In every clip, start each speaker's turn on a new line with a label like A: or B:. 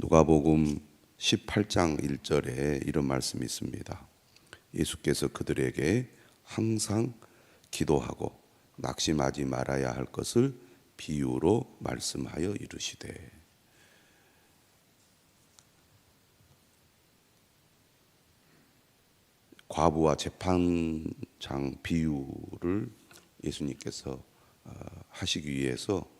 A: 누가복음 18장 1절에 이런 말씀이 있습니다. 예수께서 그들에게 항상 기도하고 낙심하지 말아야 할 것을 비유로 말씀하여 이르시되. 과부와 재판장 비유를 예수님께서 하시기 위해서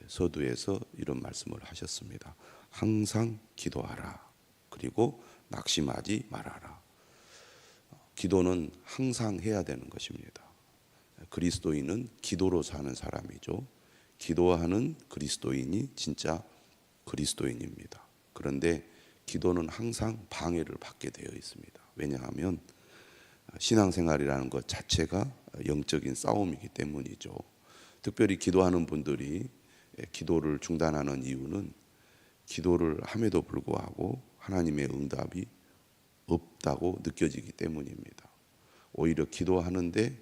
A: 서두에서 이런 말씀을 하셨습니다. 항상 기도하라. 그리고 낙심하지 말아라. 기도는 항상 해야 되는 것입니다. 그리스도인은 기도로 사는 사람이죠. 기도하는 그리스도인이 진짜 그리스도인입니다. 그런데 기도는 항상 방해를 받게 되어 있습니다. 왜냐하면 신앙생활이라는 것 자체가 영적인 싸움이기 때문이죠. 특별히 기도하는 분들이 기도를 중단하는 이유는 기도를 함에도 불구하고 하나님의 응답이 없다고 느껴지기 때문입니다. 오히려 기도하는데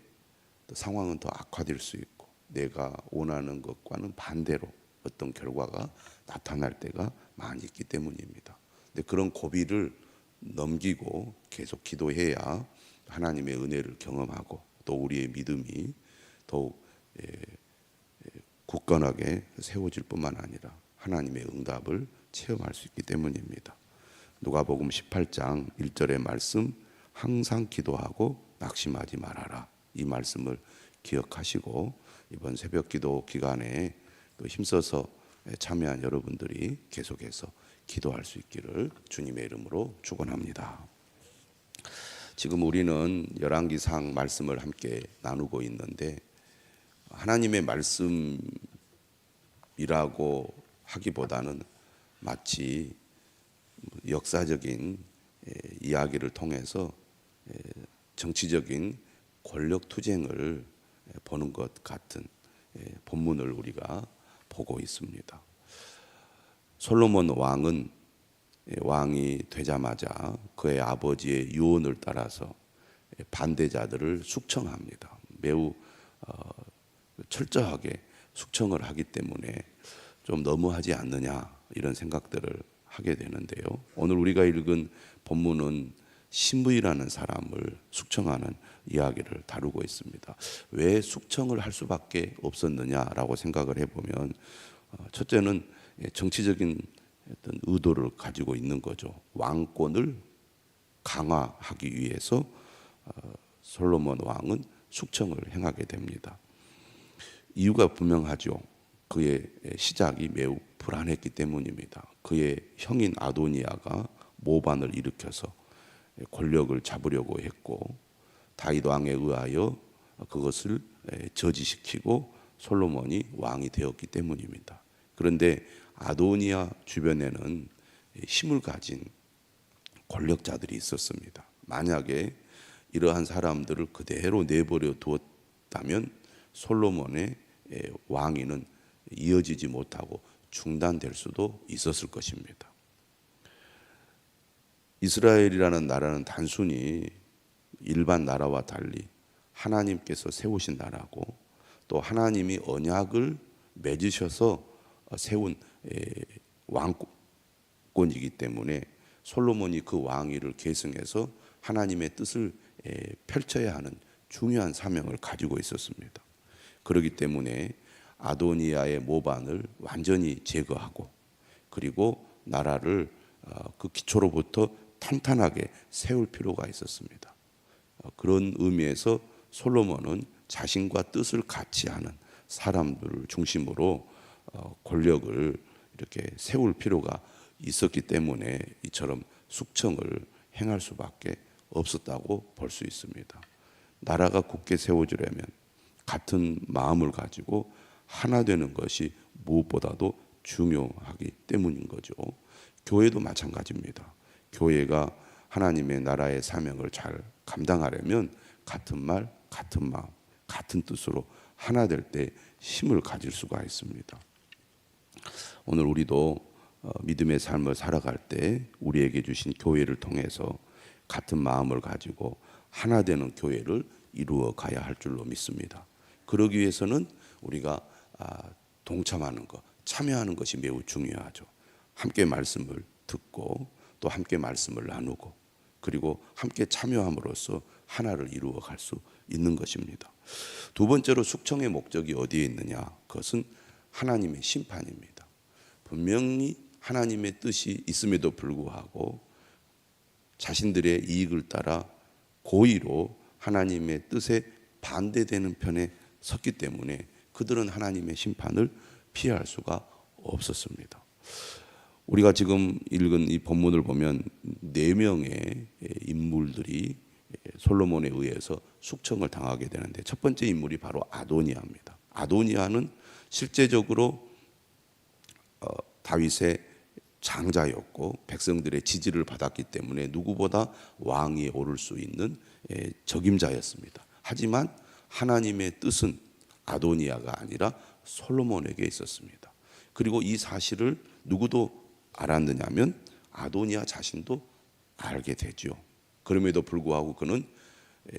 A: 상황은 더 악화될 수 있고 내가 원하는 것과는 반대로 어떤 결과가 나타날 때가 많이 있기 때문입니다. 근데 그런 고비를 넘기고 계속 기도해야 하나님의 은혜를 경험하고 또 우리의 믿음이 더욱 굳건하게 세워질 뿐만 아니라 하나님의 응답을 체험할 수 있기 때문입니다. 누가복음 18장 1절의 말씀, 항상 기도하고 낙심하지 말아라. 이 말씀을 기억하시고 이번 새벽기도 기간에 또 힘써서 참여한 여러분들이 계속해서 기도할 수 있기를 주님의 이름으로 축원합니다. 지금 우리는 열왕기상 말씀을 함께 나누고 있는데 하나님의 말씀이라고 하기보다는 마치 역사적인 이야기를 통해서 정치적인 권력 투쟁을 보는 것 같은 본문을 우리가 보고 있습니다. 솔로몬 왕은 왕이 되자마자 그의 아버지의 유언을 따라서 반대자들을 숙청합니다. 매우 철저하게 숙청을 하기 때문에 좀 너무하지 않느냐 이런 생각들을 하게 되는데요. 오늘 우리가 읽은 본문은 시므이라는 사람을 숙청하는 이야기를 다루고 있습니다. 왜 숙청을 할 수밖에 없었느냐라고 생각을 해보면 첫째는 정치적인 어떤 의도를 가지고 있는 거죠. 왕권을 강화하기 위해서 솔로몬 왕은 숙청을 행하게 됩니다. 이유가 분명하죠. 그의 시작이 매우 불안했기 때문입니다. 그의 형인 아도니아가 모반을 일으켜서 권력을 잡으려고 했고 다윗 왕에 의하여 그것을 저지시키고 솔로몬이 왕이 되었기 때문입니다. 그런데 아도니아 주변에는 힘을 가진 권력자들이 있었습니다. 만약에 이러한 사람들을 그대로 내버려 두었다면 솔로몬의 왕위는 이어지지 못하고 중단될 수도 있었을 것입니다. 이스라엘이라는 나라는 단순히 일반 나라와 달리 하나님께서 세우신 나라고 또 하나님이 언약을 맺으셔서 세운 왕권이기 때문에 솔로몬이 그 왕위를 계승해서 하나님의 뜻을 펼쳐야 하는 중요한 사명을 가지고 있었습니다. 그렇기 때문에 아도니아의 모반을 완전히 제거하고 그리고 나라를 그 기초로부터 탄탄하게 세울 필요가 있었습니다. 그런 의미에서 솔로몬은 자신과 뜻을 같이 하는 사람들을 중심으로 권력을 이렇게 세울 필요가 있었기 때문에 이처럼 숙청을 행할 수밖에 없었다고 볼 수 있습니다. 나라가 굳게 세워지려면 같은 마음을 가지고 하나 되는 것이 무엇보다도 중요하기 때문인 거죠. 교회도 마찬가지입니다. 교회가 하나님의 나라의 사명을 잘 감당하려면 같은 말, 같은 마음, 같은 뜻으로 하나 될 때 힘을 가질 수가 있습니다. 오늘 우리도 믿음의 삶을 살아갈 때 우리에게 주신 교회를 통해서 같은 마음을 가지고 하나 되는 교회를 이루어 가야 할 줄로 믿습니다. 그러기 위해서는 우리가 동참하는 것, 참여하는 것이 매우 중요하죠. 함께 말씀을 듣고 또 함께 말씀을 나누고 그리고 함께 참여함으로써 하나를 이루어 갈 수 있는 것입니다. 두 번째로 숙청의 목적이 어디에 있느냐? 그것은 하나님의 심판입니다. 분명히 하나님의 뜻이 있음에도 불구하고 자신들의 이익을 따라 고의로 하나님의 뜻에 반대되는 편에 섰기 때문에 그들은 하나님의 심판을 피할 수가 없었습니다. 우리가 지금 읽은 이 본문을 보면 4명의 인물들이 솔로몬에 의해서 숙청을 당하게 되는데 첫 번째 인물이 바로 아도니아입니다. 아도니아는 실제적으로 다윗의 장자였고 백성들의 지지를 받았기 때문에 누구보다 왕위에 오를 수 있는 적임자였습니다. 하지만 하나님의 뜻은 아도니아가 아니라 솔로몬에게 있었습니다. 그리고 이 사실을 누구도 알았느냐면 아도니아 자신도 알게 되죠. 그럼에도 불구하고 그는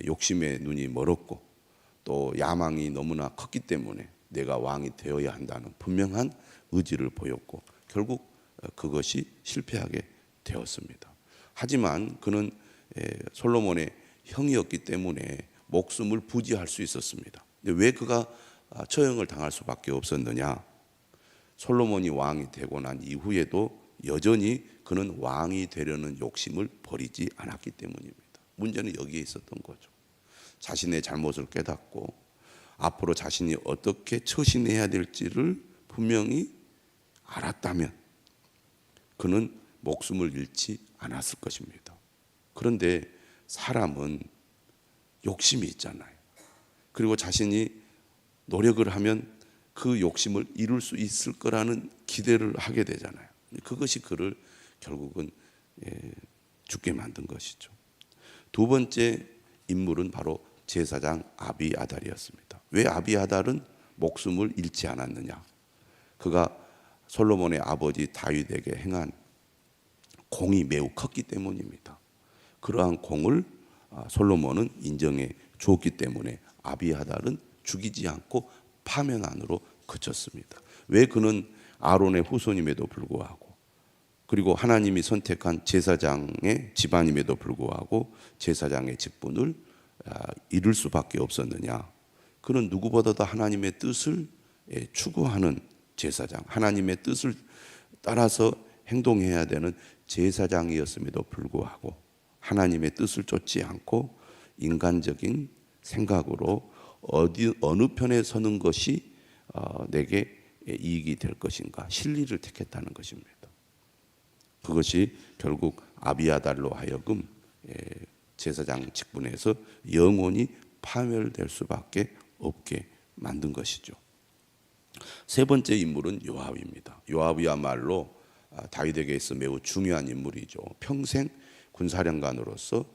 A: 욕심의 눈이 멀었고 또 야망이 너무나 컸기 때문에 내가 왕이 되어야 한다는 분명한 의지를 보였고 결국 그것이 실패하게 되었습니다. 하지만 그는 솔로몬의 형이었기 때문에 목숨을 부지할 수 있었습니다. 왜 그가 처형을 당할 수밖에 없었느냐? 솔로몬이 왕이 되고 난 이후에도 여전히 그는 왕이 되려는 욕심을 버리지 않았기 때문입니다. 문제는 여기에 있었던 거죠. 자신의 잘못을 깨닫고 앞으로 자신이 어떻게 처신해야 될지를 분명히 알았다면 그는 목숨을 잃지 않았을 것입니다. 그런데 사람은 욕심이 있잖아요. 그리고 자신이 노력을 하면 그 욕심을 이룰 수 있을 거라는 기대를 하게 되잖아요. 그것이 그를 결국은 죽게 만든 것이죠. 두 번째 인물은 바로 제사장 아비아달이었습니다. 왜 아비아달은 목숨을 잃지 않았느냐? 그가 솔로몬의 아버지 다윗에게 행한 공이 매우 컸기 때문입니다. 그러한 공을 솔로몬은 인정해 주었기 때문에 아비아달은 죽이지 않고 파면 안으로 그쳤습니다. 왜 그는 아론의 후손임에도 불구하고 그리고 하나님이 선택한 제사장의 집안임에도 불구하고 제사장의 직분을 이룰 수밖에 없었느냐? 그는 누구보다도 하나님의 뜻을 추구하는 제사장, 하나님의 뜻을 따라서 행동해야 되는 제사장이었음에도 불구하고 하나님의 뜻을 쫓지 않고 인간적인 생각으로 어느 편에 서는 것이 내게 이익이 될 것인가 실리를 택했다는 것입니다. 그것이 결국 아비아달로 하여금 제사장 직분에서 영원히 파멸될 수밖에 없게 만든 것이죠. 세 번째 인물은 요압입니다. 요압이야말로 다윗에게 있어 매우 중요한 인물이죠. 평생 군사령관으로서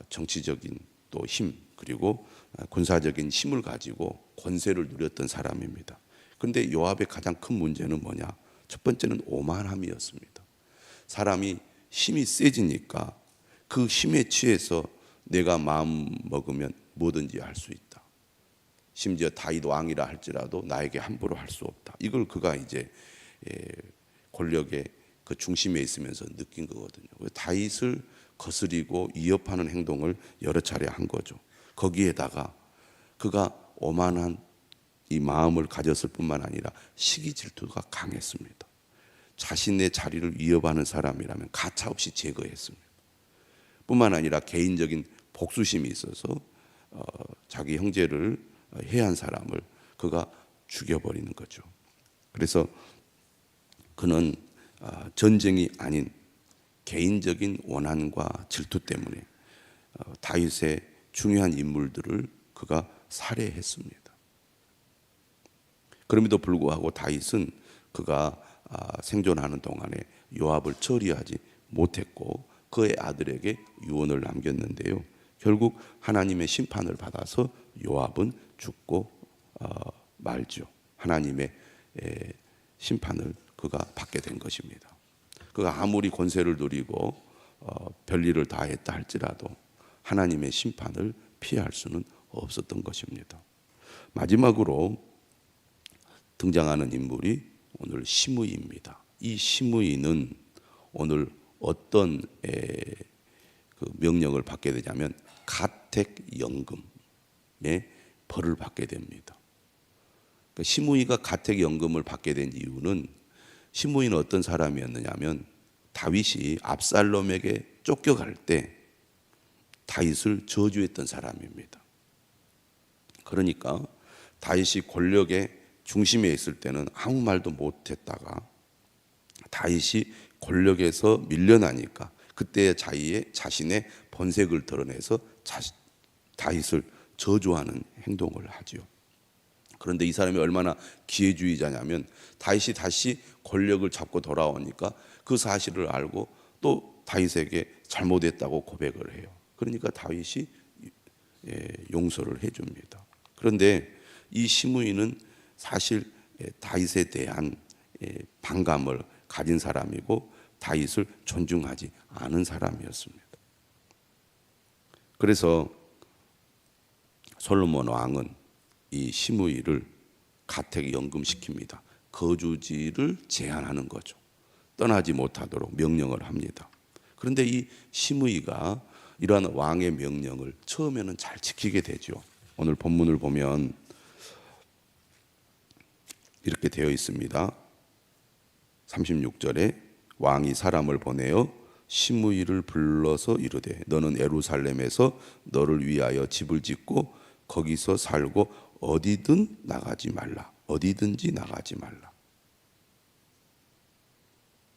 A: 정치적인 또 힘 그리고 군사적인 힘을 가지고 권세를 누렸던 사람입니다. 그런데 요압의 가장 큰 문제는 뭐냐? 첫 번째는 오만함이었습니다. 사람이 힘이 세지니까 그 힘에 취해서 내가 마음 먹으면 뭐든지 할 수 있다. 심지어 다윗 왕이라 할지라도 나에게 함부로 할 수 없다. 이걸 그가 이제 권력의 그 중심에 있으면서 느낀 거거든요. 다윗을 거스리고 위협하는 행동을 여러 차례 한 거죠. 거기에다가 그가 오만한 이 마음을 가졌을 뿐만 아니라 시기 질투가 강했습니다. 자신의 자리를 위협하는 사람이라면 가차없이 제거했습니다. 뿐만 아니라 개인적인 복수심이 있어서 자기 형제를 해한 사람을 그가 죽여버리는 거죠. 그래서 그는 전쟁이 아닌 개인적인 원한과 질투 때문에 다윗의 중요한 인물들을 그가 살해했습니다. 그럼에도 불구하고 다윗은 그가 생존하는 동안에 요압을 처리하지 못했고 그의 아들에게 유언을 남겼는데요. 결국 하나님의 심판을 받아서 요압은 죽고 말죠. 하나님의 심판을 그가 받게 된 것입니다. 그가 아무리 권세를 누리고 별일을 다 했다 할지라도 하나님의 심판을 피할 수는 없었던 것입니다. 마지막으로 등장하는 인물이 오늘 시므이입니다. 이 시므이는 오늘 어떤 그 명령을 받게 되냐면 가택연금의 벌을 받게 됩니다. 그러니까 시므이가 가택연금을 받게 된 이유는, 시므이는 어떤 사람이었느냐면 다윗이 압살롬에게 쫓겨갈 때 다윗을 저주했던 사람입니다. 그러니까 다윗이 권력의 중심에 있을 때는 아무 말도 못했다가 다윗이 권력에서 밀려나니까 그때 자신의 본색을 드러내서 다윗을 저주하는 행동을 하지요. 그런데 이 사람이 얼마나 기회주의자냐면 다윗이 다시 권력을 잡고 돌아오니까 그 사실을 알고 또 다윗에게 잘못했다고 고백을 해요. 그러니까 다윗이 용서를 해줍니다. 그런데 이 시므이는 사실 다윗에 대한 반감을 가진 사람이고 다윗을 존중하지 않은 사람이었습니다. 그래서 솔로몬 왕은 이 시므이를 가택연금시킵니다. 거주지를 제한하는 거죠. 떠나지 못하도록 명령을 합니다. 그런데 이 시므이가 이러한 왕의 명령을 처음에는 잘 지키게 되죠. 오늘 본문을 보면 이렇게 되어 있습니다. 36절에 왕이 사람을 보내어 시므이를 불러서 이르되 너는 예루살렘에서 너를 위하여 집을 짓고 거기서 살고 어디든 나가지 말라. 어디든지 나가지 말라.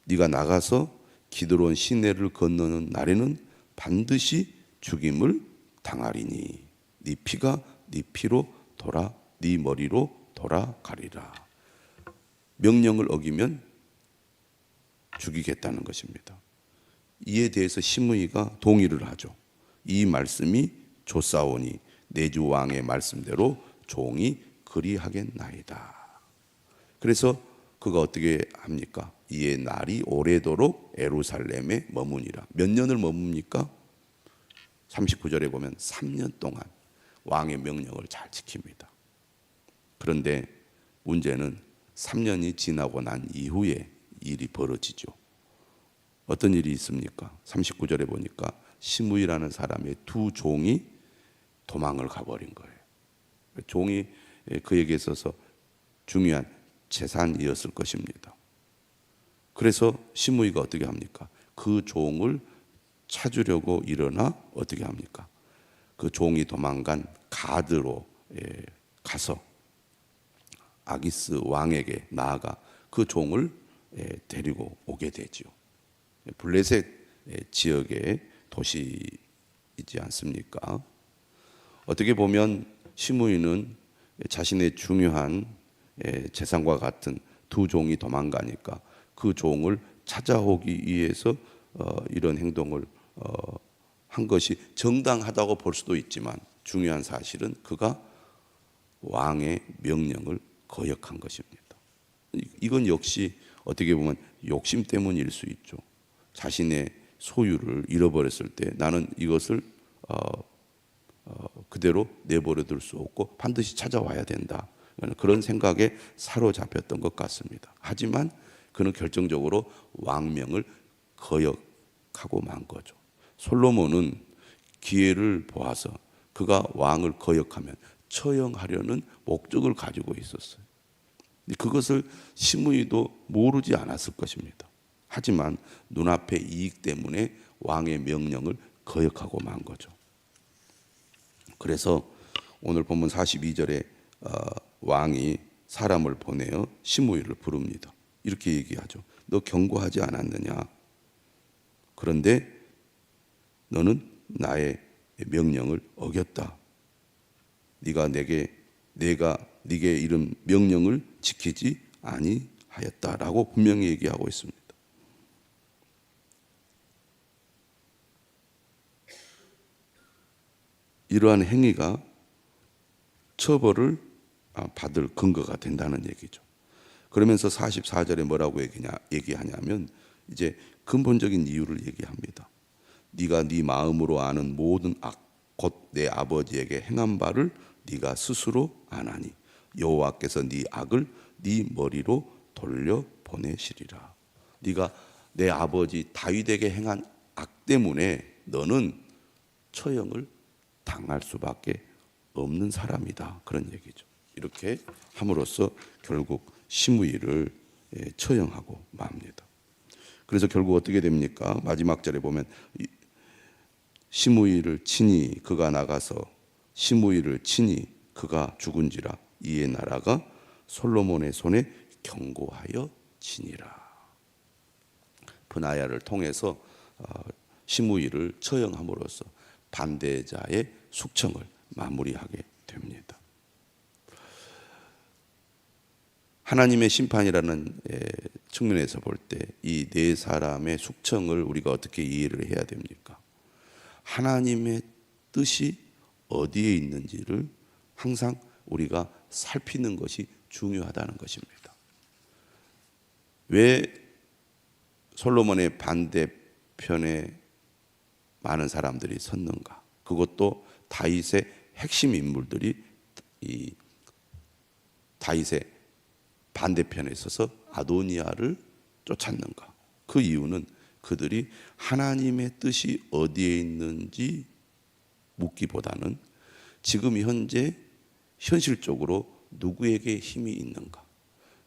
A: 네가 나가서 기드론 시내를 건너는 날에는 반드시 죽임을 당하리니 네 피가 네 피로 돌아 네 머리로 돌아가리라. 명령을 어기면 죽이겠다는 것입니다. 이에 대해서 시므이가 동의를 하죠. 이 말씀이 좋사오니 내 주 왕의 말씀대로 종이 그리하겠나이다. 그래서 그가 어떻게 합니까? 이에 날이 오래도록 예루살렘에 머무니라. 몇 년을 머뭅니까? 39절에 보면 3년 동안 왕의 명령을 잘 지킵니다. 그런데 문제는 3년이 지나고 난 이후에 일이 벌어지죠. 어떤 일이 있습니까? 39절에 보니까 시므이라는 사람의 두 종이 도망을 가버린 거예요. 종이 그에게 있어서 중요한 재산이었을 것입니다. 그래서 시므이가 어떻게 합니까? 그 종을 찾으려고 일어나 어떻게 합니까? 그 종이 도망간 가드로 가서 아기스 왕에게 나아가 그 종을 데리고 오게 되지요. 블레셋 지역의 도시이지 않습니까? 어떻게 보면 시므이는 자신의 중요한 재산과 같은 두 종이 도망가니까 그 종을 찾아오기 위해서 이런 행동을 한 것이 정당하다고 볼 수도 있지만 중요한 사실은 그가 왕의 명령을 거역한 것입니다. 이건 역시 어떻게 보면 욕심 때문일 수 있죠. 자신의 소유를 잃어버렸을 때 나는 이것을 그대로 내버려 둘 수 없고 반드시 찾아와야 된다. 그런 생각에 사로잡혔던 것 같습니다. 하지만 그는 결정적으로 왕명을 거역하고 만 거죠. 솔로몬은 기회를 보아서 그가 왕을 거역하면 처형하려는 목적을 가지고 있었어요. 그것을 시므이도 모르지 않았을 것입니다. 하지만 눈앞의 이익 때문에 왕의 명령을 거역하고 만 거죠. 그래서 오늘 본문 42절에 왕이 사람을 보내어 시므이를 부릅니다. 이렇게 얘기하죠. 너 경고하지 않았느냐? 그런데 너는 나의 명령을 어겼다. 네가 내게 이른 명령을 지키지 아니하였다라고 분명히 얘기하고 있습니다. 이러한 행위가 처벌을 받을 근거가 된다는 얘기죠. 그러면서 44절에 뭐라고 얘기하냐면 이제 근본적인 이유를 얘기합니다. 네가 네 마음으로 아는 모든 악, 곧 내 아버지에게 행한 바를 네가 스스로 아나니 여호와께서 네 악을 네 머리로 돌려 보내시리라. 네가 내 아버지 다윗에게 행한 악 때문에 너는 처형을 당할 수밖에 없는 사람이다. 그런 얘기죠. 이렇게 함으로써 결국 시므이를 처형하고 맙니다. 그래서 결국 어떻게 됩니까? 마지막 절에 보면 시므이를 치니 그가 나가서 시므이를 치니 그가 죽은지라 이에 나라가 솔로몬의 손에 경고하여 지니라. 브나야를 통해서 시므이를 처형함으로써 반대자의 숙청을 마무리하게 됩니다. 하나님의 심판이라는 측면에서 볼 때 이 네 사람의 숙청을 우리가 어떻게 이해를 해야 됩니까? 하나님의 뜻이 어디에 있는지를 항상 우리가 살피는 것이 중요하다는 것입니다. 왜 솔로몬의 반대편에 많은 사람들이 섰는가? 그것도 다윗의 핵심 인물들이 이 다윗의 반대편에 서서 아도니아를 쫓았는가? 그 이유는 그들이 하나님의 뜻이 어디에 있는지 묻기보다는 지금 현재 현실적으로 누구에게 힘이 있는가?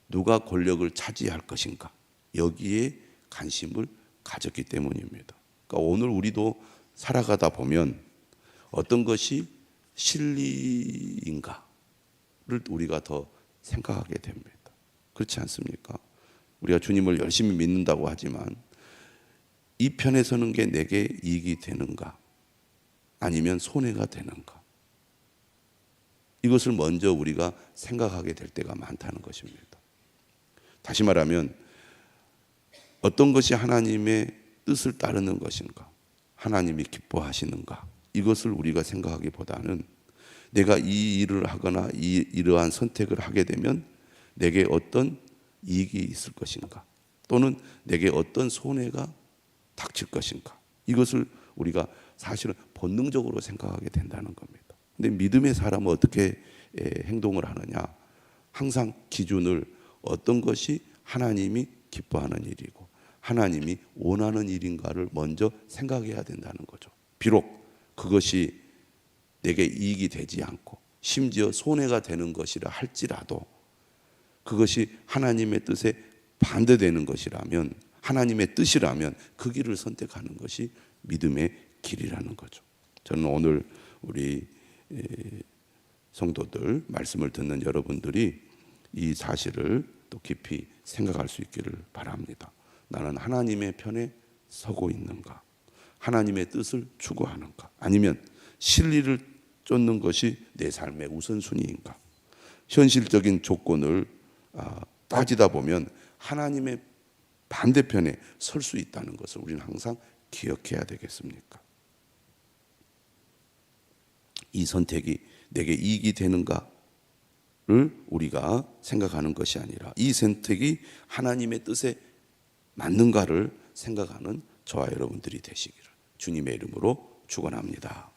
A: 누가 권력을 차지할 것인가? 여기에 관심을 가졌기 때문입니다. 그러니까 오늘 우리도 살아가다 보면 어떤 것이 진리인가를 우리가 더 생각하게 됩니다. 그렇지 않습니까? 우리가 주님을 열심히 믿는다고 하지만 이 편에 서는 게 내게 이익이 되는가? 아니면 손해가 되는가? 이것을 먼저 우리가 생각하게 될 때가 많다는 것입니다. 다시 말하면 어떤 것이 하나님의 뜻을 따르는 것인가? 하나님이 기뻐하시는가? 이것을 우리가 생각하기보다는 내가 이 일을 하거나 이러한 선택을 하게 되면 내게 어떤 이익이 있을 것인가? 또는 내게 어떤 손해가 닥칠 것인가? 이것을 우리가 사실은 본능적으로 생각하게 된다는 겁니다. 근데 믿음의 사람은 어떻게 행동을 하느냐? 항상 기준을 어떤 것이 하나님이 기뻐하는 일이고 하나님이 원하는 일인가를 먼저 생각해야 된다는 거죠. 비록 그것이 내게 이익이 되지 않고 심지어 손해가 되는 것이라 할지라도 그것이 하나님의 뜻에 반대되는 것이라면 하나님의 뜻이라면 그 길을 선택하는 것이 믿음의 길이라는 거죠. 저는 오늘 우리 성도들 말씀을 듣는 여러분들이 이 사실을 또 깊이 생각할 수 있기를 바랍니다. 나는 하나님의 편에 서고 있는가? 하나님의 뜻을 추구하는가? 아니면 실리를 쫓는 것이 내 삶의 우선순위인가? 현실적인 조건을 따지다 보면 하나님의 반대편에 설 수 있다는 것을 우리는 항상 기억해야 되겠습니까? 이 선택이 내게 이익이 되는가를 우리가 생각하는 것이 아니라 이 선택이 하나님의 뜻에 맞는가를 생각하는 저와 여러분들이 되시기를 주님의 이름으로 축원합니다.